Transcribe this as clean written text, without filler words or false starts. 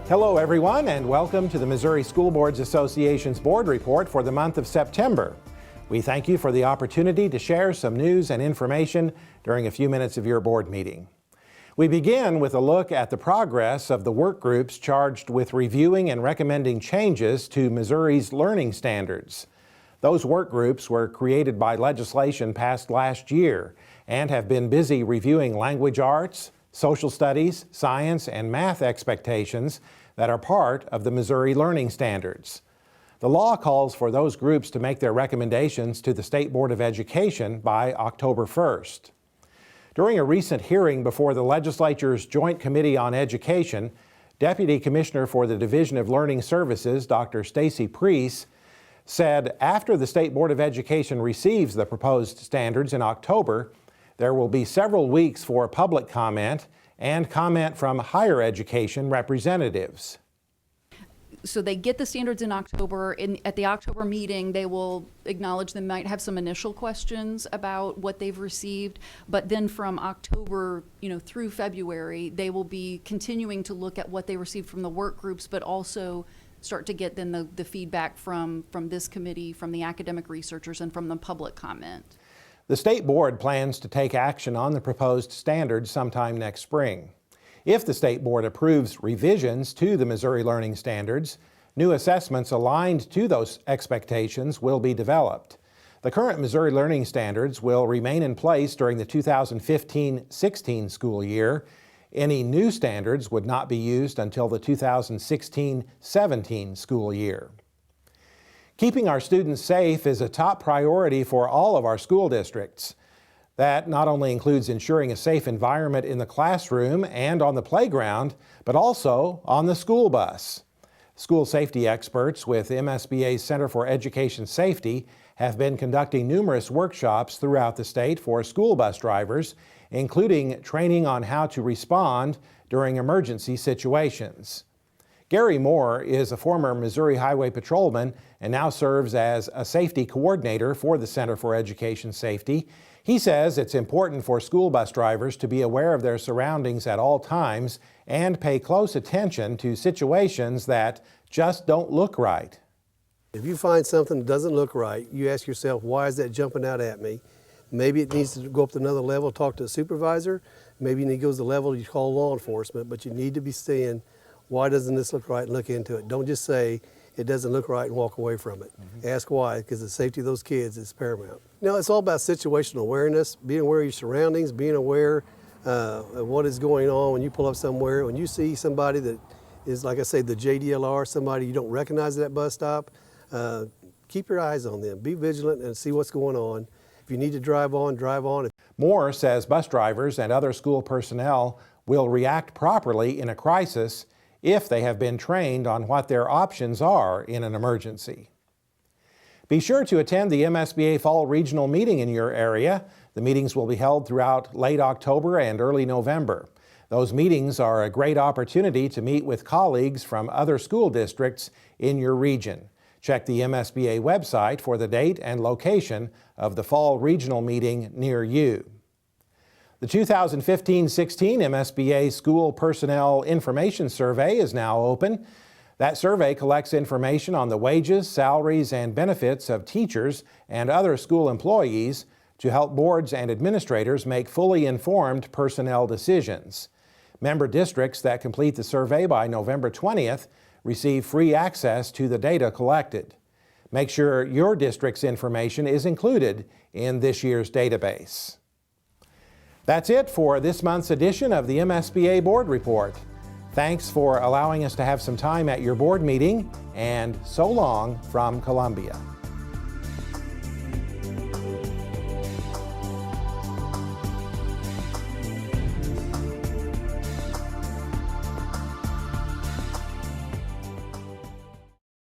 Hello everyone, and welcome to the Missouri School Boards Association's Board Report for the month of September. We thank you for the opportunity to share some news and information during a few minutes of your board meeting. We begin with a look at the progress of the work groups charged with reviewing and recommending changes to Missouri's learning standards. Those work groups were created by legislation passed last year and have been busy reviewing language arts, social studies, science, and math expectations that are part of the Missouri learning standards. The law calls for those groups to make their recommendations to the State Board of Education by October 1st. During a recent hearing before the legislature's Joint Committee on Education, Deputy Commissioner for the Division of Learning Services, Dr. Stacy Preece, said after the State Board of Education receives the proposed standards in October, there will be several weeks for public comment and comment from higher education representatives. So they get the standards in October. At the October meeting, they will acknowledge they might have some initial questions about what they've received, but then from October, through February, they will be continuing to look at what they received from the work groups, but also start to get then the feedback from this committee, from the academic researchers, and from the public comment. The State Board plans to take action on the proposed standards sometime next spring. If the State Board approves revisions to the Missouri Learning Standards, new assessments aligned to those expectations will be developed. The current Missouri Learning Standards will remain in place during the 2015-16 school year. Any new standards would not be used until the 2016-17 school year. Keeping our students safe is a top priority for all of our school districts. That not only includes ensuring a safe environment in the classroom and on the playground, but also on the school bus. School safety experts with MSBA's Center for Education Safety have been conducting numerous workshops throughout the state for school bus drivers, including training on how to respond during emergency situations. Gary Moore is a former Missouri Highway Patrolman and now serves as a safety coordinator for the Center for Education Safety. He says it's important for school bus drivers to be aware of their surroundings at all times and pay close attention to situations that just don't look right. If you find something that doesn't look right, you ask yourself, why is that jumping out at me? Maybe it needs to go up to another level, talk to a supervisor. Maybe it goes to the level you call law enforcement, but you need to be saying, why doesn't this look right, and look into it. Don't just say it doesn't look right and walk away from it. Ask why, because the safety of those kids is paramount. It's all about situational awareness, being aware of your surroundings, being aware of what is going on when you pull up somewhere. When you see somebody that is, like I say, the JDLR, somebody you don't recognize at that bus stop, keep your eyes on them. Be vigilant and see what's going on. If you need to drive on, drive on. Moore says bus drivers and other school personnel will react properly in a crisis if they have been trained on what their options are in an emergency. Be sure to attend the MSBA Fall Regional Meeting in your area. The meetings will be held throughout late October and early November. Those meetings are a great opportunity to meet with colleagues from other school districts in your region. Check the MSBA website for the date and location of the Fall Regional Meeting near you. The 2015-16 MSBA School Personnel Information Survey is now open. That survey collects information on the wages, salaries, and benefits of teachers and other school employees to help boards and administrators make fully informed personnel decisions. Member districts that complete the survey by November 20th receive free access to the data collected. Make sure your district's information is included in this year's database. That's it for this month's edition of the MSBA Board Report. Thanks for allowing us to have some time at your board meeting, and so long from Columbia.